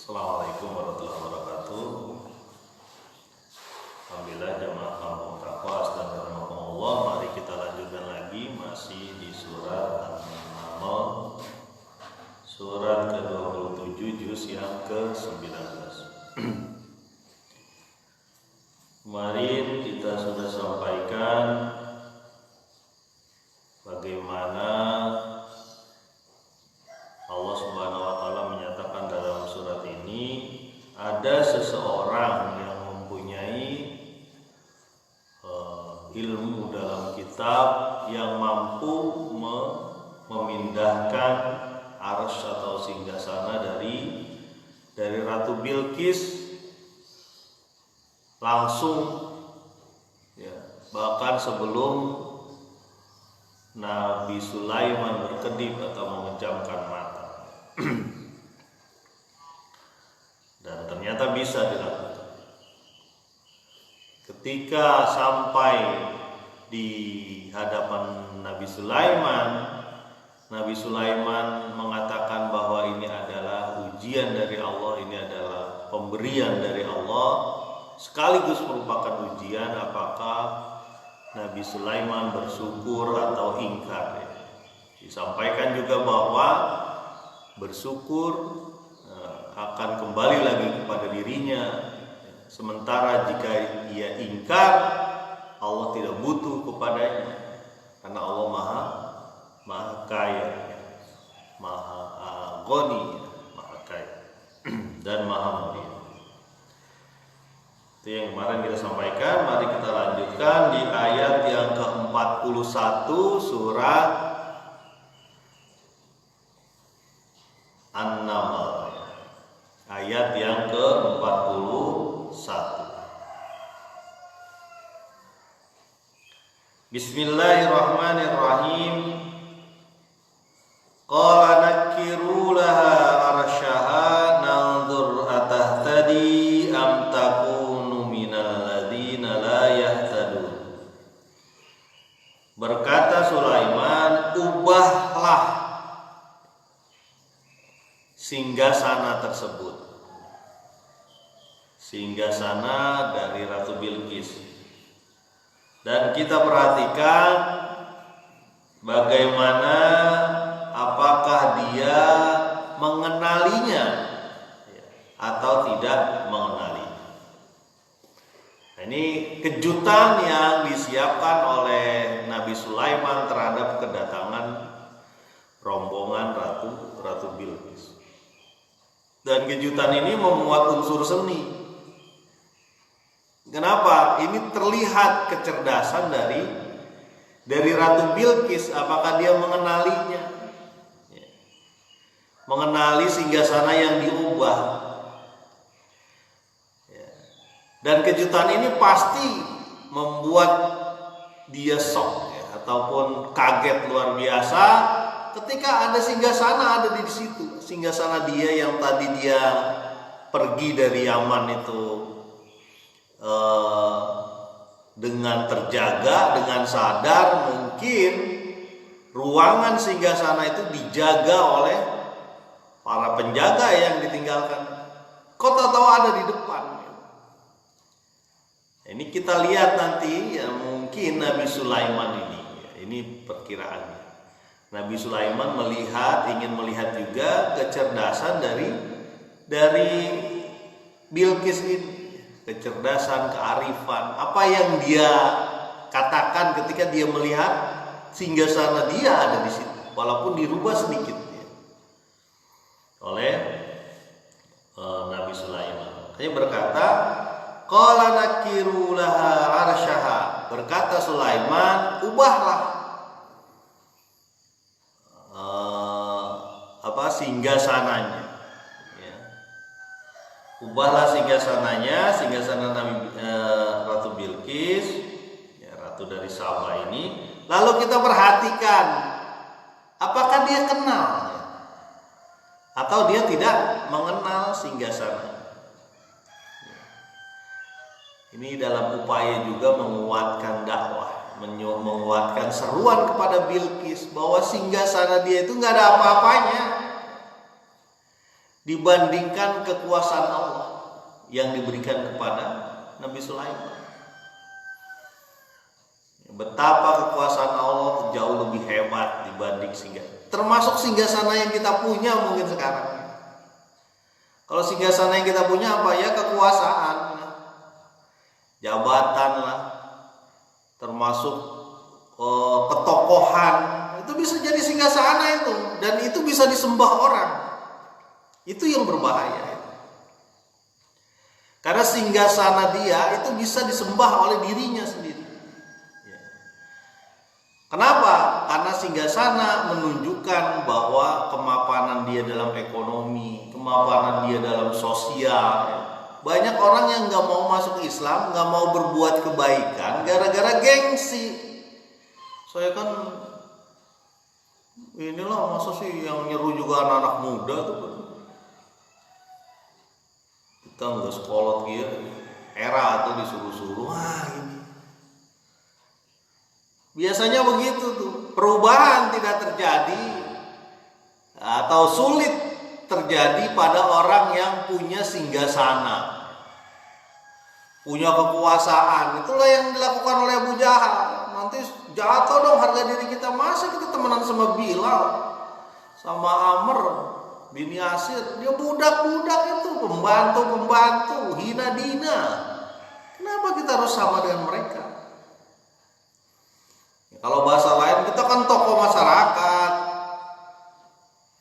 Assalamualaikum warahmatullahi wabarakatuh. Alhamdulillah jamaah kampung taqwa dan rahmatullah. Mari kita lanjutkan lagi masih di surat An-Naml, surat ke-27 juz yang ke-19. Kemarin kita sudah sampaikan bagaimana Allah Subhanahu wa taala menyatakan dalam surat ini ada seseorang yang mempunyai ilmu dalam kitab yang mampu memindahkan arsy atau singgasana dari Ratu Bilqis langsung, ya, bahkan sebelum Nabi Sulaiman berkedip atau memejamkan mata. Dan ternyata bisa dilakukan. Ketika sampai di hadapan Nabi Sulaiman mengatakan bahwa ini adalah ujian dari Allah, ini adalah pemberian dari Allah, sekaligus merupakan ujian apakah Nabi Sulaiman bersyukur atau ingkar. Disampaikan juga bahwa bersyukur akan kembali lagi kepada dirinya, sementara jika ia ingkar, Allah tidak butuh kepadanya karena Allah maha kaya, maha ghani, maha kaya dan maha mulia. Itu yang kemarin kita sampaikan. Mari kita lanjutkan di ayat yang ke-41 surat An-Naml, ayat yang ke-41. Bismillahirrahmanirrahim. Qala nakiru laha arsyaha nanzur atahtadi am takunu minal ladzina la yahtadun. Berkata Sulaiman, ubahlah singgasana tersebut, singgasana dari Ratu Bilqis, dan kita perhatikan bagaimana apakah dia mengenalinya atau tidak mengenali. Nah, ini kejutan yang disiapkan oleh Nabi Sulaiman terhadap kedatangan rombongan Ratu Bilqis. Dan kejutan ini memuat unsur seni. Kenapa? Ini terlihat kecerdasan dari Ratu Bilqis. Apakah dia mengenalinya? Mengenali singgasana yang diubah. Dan kejutan ini pasti membuat dia shock, ataupun kaget luar biasa ketika ada singgasana ada di situ. Singgasana dia yang tadi dia pergi dari Yaman itu dengan terjaga, dengan sadar, mungkin ruangan singgasana itu dijaga oleh para penjaga yang ditinggalkan. Kok tahu ada di depan? Ini kita lihat nanti, ya, mungkin Nabi Sulaiman ini perkiraannya. Nabi Sulaiman ingin melihat juga kecerdasan dari Bilqis ini, kecerdasan, kearifan, apa yang dia katakan ketika dia melihat singgasana dia ada di situ, walaupun dirubah sedikit oleh Nabi Sulaiman. Dia berkata, qala nakiru laha arsyaha. Berkata Sulaiman, ubahlah singgasananya, ya. Ubahlah singgasana Nabi Ratu Bilqis, ya, ratu dari Saba ini. Lalu kita perhatikan apakah dia kenal, ya, atau dia tidak mengenal singgasana. Ini dalam upaya juga menguatkan dakwah, menguatkan seruan kepada Bilqis bahwa singgasana dia itu nggak ada apa-apanya. dibandingkan kekuasaan Allah yang diberikan kepada Nabi Sulaiman. Betapa kekuasaan Allah jauh lebih hebat dibanding termasuk singgasana yang kita punya mungkin sekarang. Kalau singgasana yang kita punya apa ya? Kekuasaan, jabatan lah, termasuk ketokohan, itu bisa jadi singgasana itu, dan itu bisa disembah orang. Itu yang berbahaya. Karena singgasana dia itu bisa disembah oleh dirinya sendiri. Kenapa? Karena singgasana menunjukkan bahwa kemapanan dia dalam ekonomi, kemapanan dia dalam sosial. Banyak orang yang nggak mau masuk Islam, nggak mau berbuat kebaikan gara-gara gengsi. Saya kan inilah, masa sih yang nyeru juga anak-anak muda tuh. Kita nggak sekolah gitu, era tuh disuruh-suruh. Wah ini. Biasanya begitu tuh, perubahan tidak terjadi atau sulit terjadi pada orang yang punya singgasana, punya kekuasaan. Itulah yang dilakukan oleh Abu Jahal. Nanti jatuh dong harga diri kita. Masa kita temenan sama Bilal, sama Amr bin Yasir, dia budak-budak itu, pembantu-pembantu, hina dina. Kenapa kita harus sama dengan mereka? Kalau bahasa lain, kita kan tokoh masyarakat.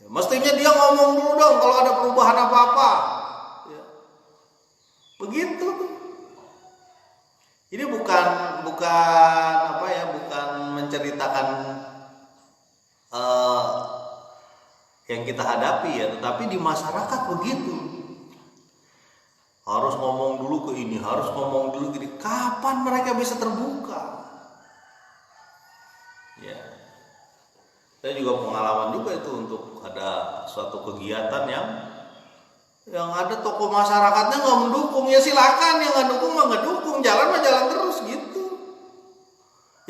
Ya, mestinya dia ngomong dulu dong kalau ada perubahan apa-apa. Ya. Begitu tuh. Ini bukan apa ya, bukan menceritakan yang kita hadapi ya, tetapi di masyarakat begitu. Harus ngomong dulu ke ini, harus ngomong dulu ke ini. Kapan mereka bisa terbuka? Ya, saya juga pengalaman juga itu untuk ada suatu kegiatan yang ada tokoh masyarakatnya nggak mendukung, ya silakan, yang nggak dukung mah nggak dukung, jalan mah jalan terus gitu.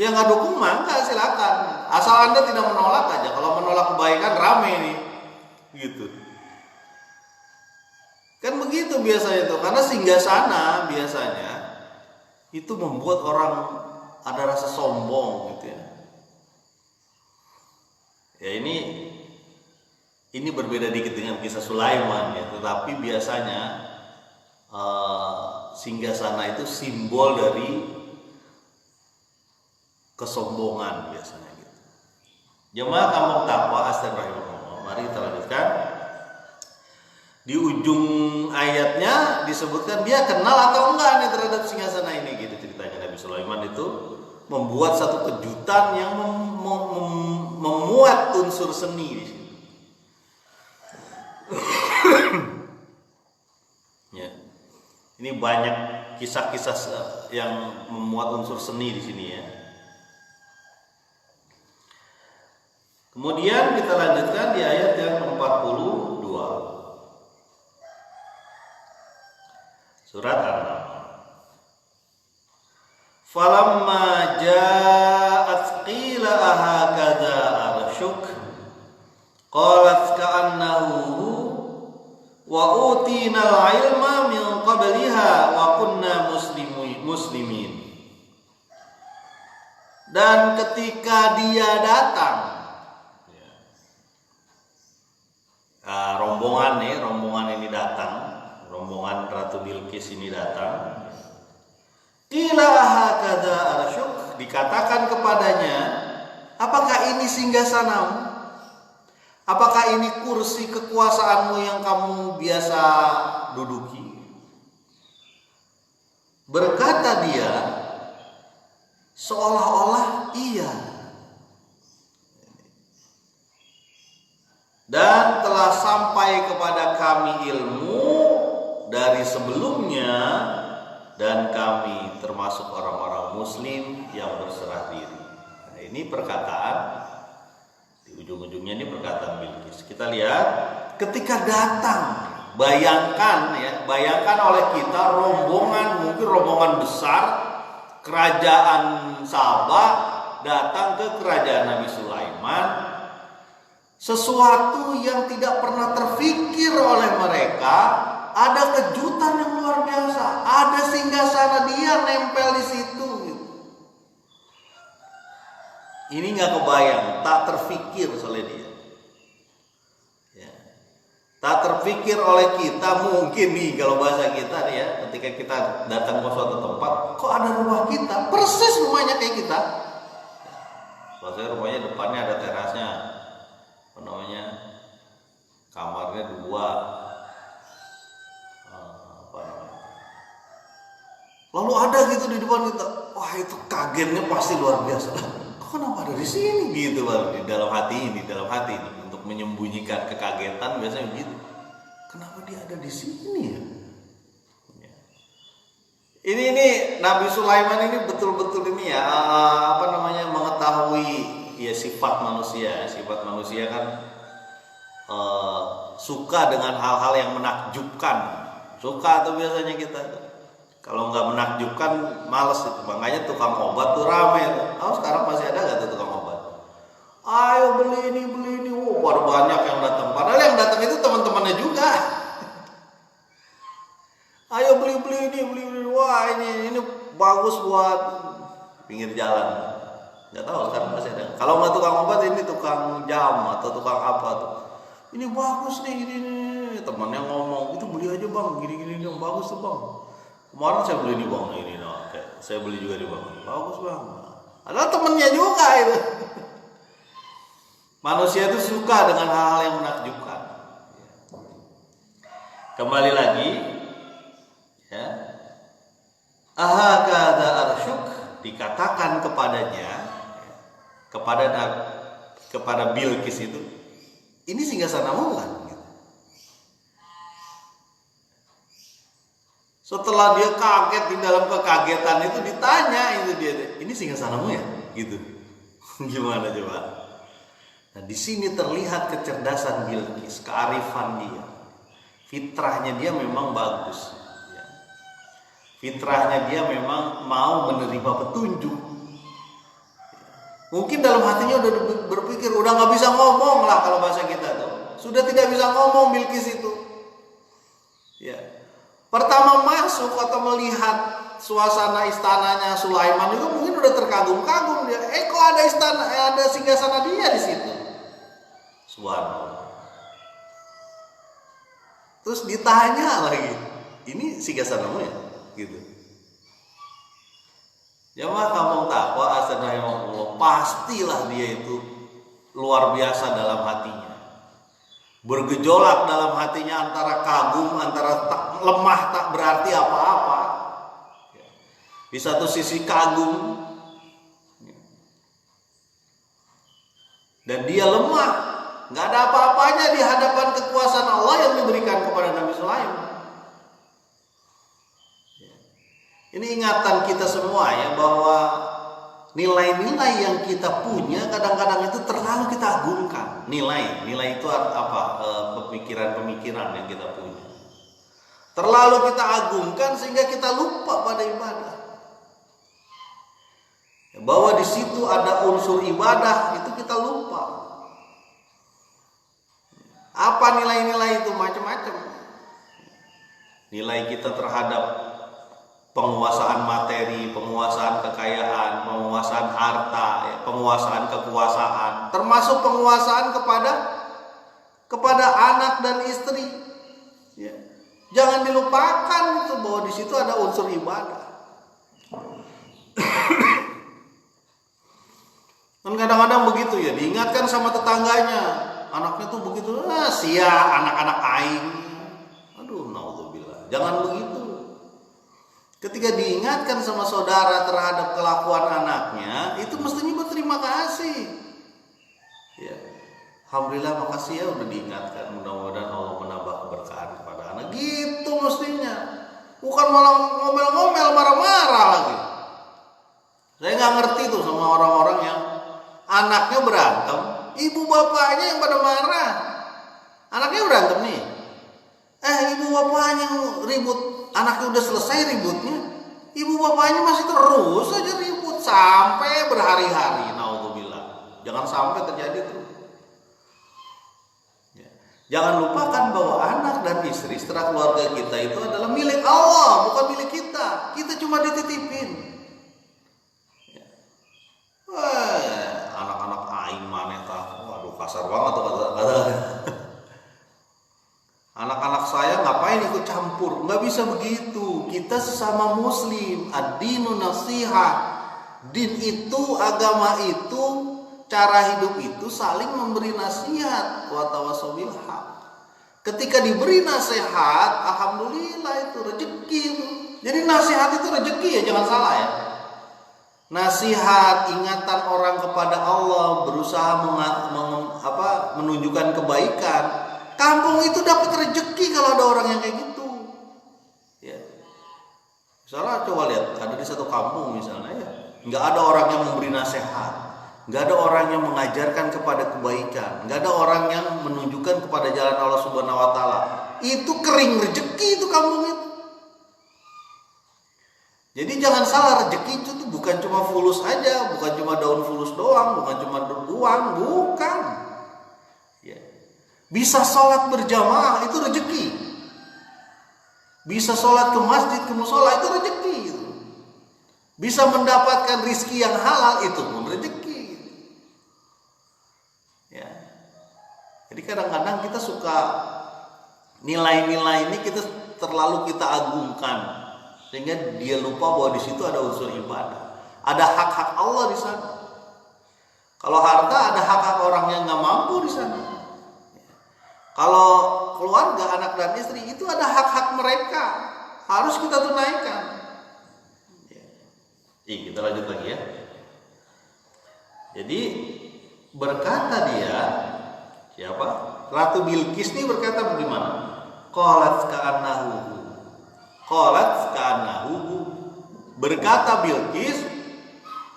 Yang nggak dukung mah nggak, silakan, asal Anda tidak menolak aja. Kalau menolak kebaikan rame nih, gitu. Kan begitu biasanya tuh, karena singgasana biasanya itu membuat orang ada rasa sombong gitu ya. Ya ini berbeda dikit dengan kisah Sulaiman ya, tetapi biasanya singgasana itu simbol dari kesombongan biasanya gitu. Jemaah kampung Taqwa astagfirullah. Mari kita lanjutkan. Di ujung ayatnya disebutkan dia kenal atau enggak nih terhadap singgasana ini gitu ceritanya. Nabi Sulaiman itu membuat satu kejutan yang memuat unsur seni di sini. Ya. Ini banyak kisah-kisah yang memuat unsur seni di sini ya. Kemudian kita lanjutkan di ayat yang 42. Surat An-Naml. Falamma ja'at qila ahakadha arshuk qalat ka'annahu wa utina al-ilma min qabliha wa kunna muslimin. Dan ketika dia datang, rombongan ini datang, rombongan Ratu Bilqis ini datang. Qila hakadha arsyuk, dikatakan kepadanya, apakah ini singgasanamu? Apakah ini kursi kekuasaanmu yang kamu biasa duduki? Berkata dia, seolah-olah iya. Dan telah sampai kepada kami ilmu dari sebelumnya, dan kami termasuk orang-orang muslim yang berserah diri. Nah, ini perkataan di ujung-ujungnya, ini perkataan Bilqis. Kita lihat ketika datang, bayangkan oleh kita mungkin rombongan besar kerajaan Sabah datang ke kerajaan Nabi Sulaiman, sesuatu yang tidak pernah terfikir oleh mereka. Ada kejutan yang luar biasa, ada singgasana dia nempel di situ. Ini nggak kebayang, tak terfikir oleh dia. Ya. Tak terfikir oleh kita, mungkin nih kalau bahasa kita nih ya, ketika kita datang ke suatu tempat, kok ada rumah kita, persis rumahnya kayak kita. Maksudnya rumahnya depannya ada terasnya, apa namanya, kamarnya 2, apa namanya. Lalu ada gitu di depan kita, wah itu kagetnya pasti luar biasa. Kenapa ada di sini gitu baru di dalam hati ini untuk menyembunyikan kekagetan biasanya begitu. Kenapa dia ada di sini ya? Ini Nabi Sulaiman ini betul-betul ini ya apa namanya mengetahui ya sifat manusia. Sifat manusia kan suka dengan hal-hal yang menakjubkan. Suka tuh biasanya kita tuh. Kalau nggak menakjubkan, males itu. Makanya tukang obat tuh rame tuh. Oh, sekarang masih ada nggak tuh tukang obat? Ayo beli ini. Oh, baru banyak yang datang. Padahal yang datang itu teman-temannya juga. Ayo beli ini. Wah ini bagus buat pinggir jalan. Nggak tahu sekarang masih ada. Kalau nggak tukang obat, ini tukang jam atau tukang apa tuh. Ini bagus nih, ini. Temannya ngomong, itu beli aja bang, gini yang bagus tuh bang. Kemarin saya beli nih bang, ini saya beli juga nih bang, bagus bang. Adalah temennya juga itu. Manusia itu suka dengan hal-hal yang menakjubkan. Kembali lagi, ya. Ahakada arsyuk, dikatakan kepadanya, kepada Bilqis itu, ini singgasanamu kan? Setelah dia kaget, di dalam kekagetan itu ditanya itu dia, ini singgasanamu ya? Gitu. Gimana coba? Nah, di sini terlihat kecerdasan Bilqis, kearifan dia. Fitrahnya dia memang bagus. Ya. Fitrahnya dia memang mau menerima petunjuk. Mungkin dalam hatinya udah berpikir, udah nggak bisa ngomong lah kalau bahasa kita tuh. Sudah tidak bisa ngomong Bilqis itu. Ya. Pertama masuk atau melihat suasana istananya Sulaiman juga mungkin udah terkagum-kagum dia. Kok ada istana, ada singgasana dia di situ. Subhanallah. Terus ditanya lagi, ini singgasanamu ya? Gitu. Jamaah kampung takwa astagfirullah, pastilah dia itu luar biasa dalam hatinya. Bergejolak dalam hatinya antara kagum, antara lemah tak berarti apa-apa. Di satu sisi kagum dan dia lemah, nggak ada apa-apanya di hadapan kekuasaan Allah yang diberikan kepada Nabi Sulaiman. Ini ingatan kita semua ya, bahwa nilai-nilai yang kita punya kadang-kadang itu terlalu kita agungkan. Nilai itu apa? Pemikiran-pemikiran yang kita punya. Terlalu kita agungkan sehingga kita lupa pada ibadah. Bahwa di situ ada unsur ibadah itu kita lupa. Apa nilai-nilai itu? Macam-macam. Nilai kita terhadap penguasaan materi, penguasaan kekayaan, penguasaan harta, ya, penguasaan kekuasaan, termasuk penguasaan kepada anak dan istri. Ya. Jangan dilupakan itu bahwa di situ ada unsur ibadah. Dan kadang-kadang begitu ya, diingatkan sama tetangganya, anaknya tuh begitu, sia anak-anak aing. Aduh, naudzubillah. Jangan begitu. Ketika diingatkan sama saudara terhadap kelakuan anaknya, itu mestinya berterima kasih. Ya. Alhamdulillah, makasih ya udah diingatkan. Mudah-mudahan Allah menambah keberkahan kepada anak. Gitu mestinya. Bukan malah ngomel-ngomel, marah-marah lagi. Saya nggak ngerti tuh sama orang-orang yang anaknya berantem, ibu bapaknya yang pada marah. Anaknya berantem nih. Ibu bapaknya ribut. Anaknya udah selesai ributnya, ibu bapaknya masih terus aja ribut sampai berhari-hari. Naudzubillah. Jangan sampai terjadi tuh. Jangan lupakan bahwa anak dan istri setelah keluarga kita itu adalah milik Allah, bukan milik kita. Kita cuma dititipin. Anak-anak aing maneh tah. Waduh, kasar banget tuh kata-kata. Anak-anak saya ngapain ikut campur? Nggak bisa begitu. Kita sesama muslim, ad-dinu nasihah. Din itu, agama itu, cara hidup itu saling memberi nasihat. Wa tawassaw bil haq. Ketika diberi nasihat, alhamdulillah itu rezeki itu. Jadi nasihat itu rezeki ya, jangan salah ya. Nasihat, ingatan orang kepada Allah, berusaha menunjukkan kebaikan. Kampung itu dapat rezeki kalau ada orang yang kayak gitu. Ya. Misalnya coba lihat, ada di satu kampung misalnya ya, nggak ada orang yang memberi nasihat, nggak ada orang yang mengajarkan kepada kebaikan, nggak ada orang yang menunjukkan kepada jalan Allah Subhanahu Wa Taala. Itu kering rezeki itu kampung itu. Jadi jangan salah, rezeki itu tuh bukan cuma fulus aja, bukan cuma daun fulus doang, bukan cuma uang, bukan. Ya. Bisa sholat berjamaah itu rezeki. Bisa sholat ke masjid, ke musola itu rezeki. Bisa mendapatkan rizki yang halal itu pun rezeki. Ya. Jadi kadang-kadang kita suka nilai-nilai ini terlalu kita agungkan. Sehingga dia lupa bahwa di situ ada unsur ibadah, ada hak-hak Allah di sana. Kalau harta ada hak-hak orang yang nggak mampu di sana. Kalau keluarga, anak dan istri itu ada hak-hak mereka, harus kita tunaikan. Kita lanjut lagi ya. Jadi berkata dia, siapa? Ratu Bilqis ini berkata bagaimana? Qalat ka'annahu, berkata Bilqis,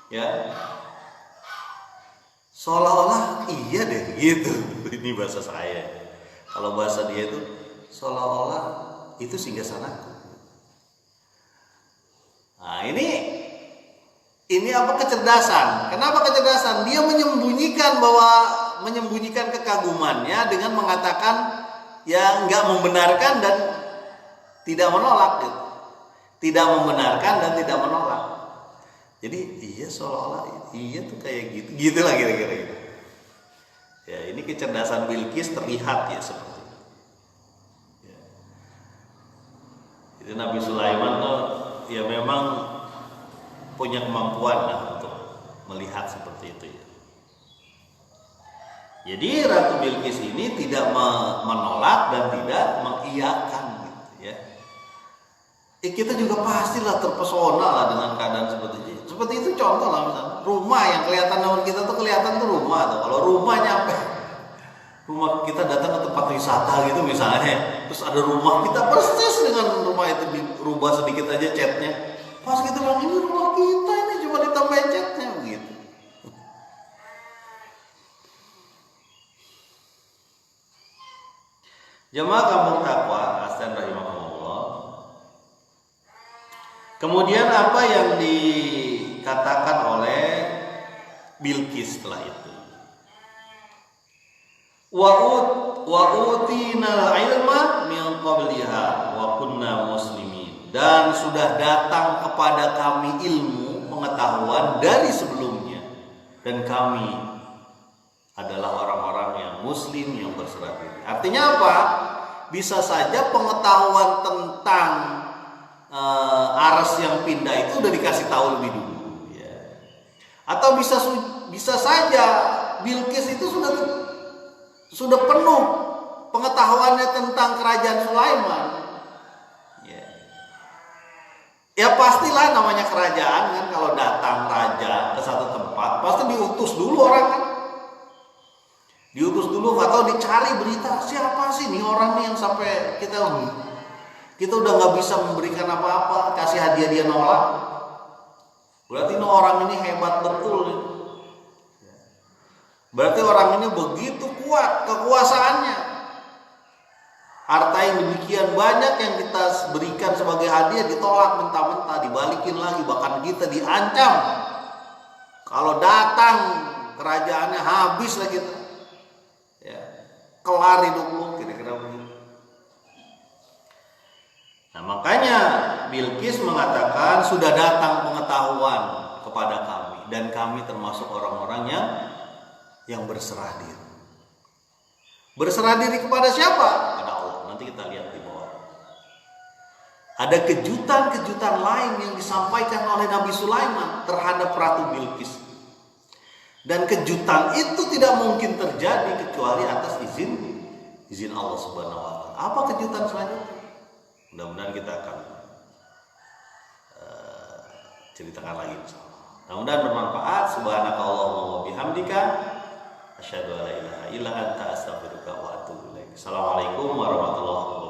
ya, seolah-olah iya deh gitu. Ini bahasa saya. Kalau bahasa dia itu seolah-olah itu singgasanaku. Nah ini apa kecerdasan? Kenapa kecerdasan? Dia menyembunyikan kekagumannya dengan mengatakan ya nggak membenarkan dan tidak menolak gitu. Tidak membenarkan dan tidak menolak. Jadi iya seolah-olah iya tuh kayak gitu. Gitulah kira-kira gitu. Ya, ini kecerdasan Bilqis terlihat ya seperti itu. Ya. Jadi Nabi Sulaiman tuh ya memang punya kemampuan lah untuk melihat seperti itu ya. Jadi Ratu Bilqis ini tidak menolak dan tidak mengiyakan gitu ya. Kita juga pastilah terpesona lah dengan keadaan seperti itu. Seperti itu contoh lah misalnya rumah yang kelihatan nama kita tuh kelihatan tuh rumah tuh. Kalau rumah nyampe rumah kita datang ke tempat wisata gitu misalnya, terus ada rumah kita persis dengan rumah itu dirubah sedikit aja catnya. Pas kita bilang ini rumah kita ini cuma ditambahin catnya begitu. Jemaah kampung takwa, astan rahimahullah. Kemudian apa yang dikatakan oleh Bilqis setelah itu? Wa utinal ilma min qabliha wa kunna muslimin. Dan sudah datang kepada kami ilmu pengetahuan dari sebelumnya dan kami adalah orang-orang yang muslim yang berserah diri. Artinya apa? Bisa saja pengetahuan tentang aras yang pindah itu udah dikasih tahu lebih dulu ya. Atau bisa saja Bilqis itu sudah penuh pengetahuannya tentang kerajaan Sulaiman. Ya pastilah namanya kerajaan kan, kalau datang raja ke satu tempat pasti diutus dulu orang kan. Diutus dulu atau dicari berita siapa sih nih orang nih yang sampai kita udah nggak bisa memberikan apa-apa, kasih hadiah dia nolak. Berarti orang ini hebat betul. Berarti orang ini begitu kuat kekuasaannya. Harta yang demikian banyak yang kita berikan sebagai hadiah ditolak mentah-mentah, dibalikin lagi, bahkan kita diancam. Kalau datang kerajaannya habis lah kita. Ya. kelar hidup lu, kira-kira begitu. Nah, makanya Bilqis mengatakan sudah datang pengetahuan kepada kami dan kami termasuk orang-orang yang berserah diri. Berserah diri kepada siapa? Kepada Allah. Nanti kita lihat di bawah. Ada kejutan-kejutan lain yang disampaikan oleh Nabi Sulaiman terhadap Ratu Bilqis. Dan kejutan itu tidak mungkin terjadi kecuali atas izin Allah Subhanahu wa taala. Apa kejutan selanjutnya? Mudah-mudahan kita akan ceritakan lagi. Mudah-mudahan bermanfaat. Subhanakallahumma wa bihamdika asyhadu an la ilaha illa anta astaghfiruka wa atubu ilaik. Assalamualaikum warahmatullahi wabarakatuh.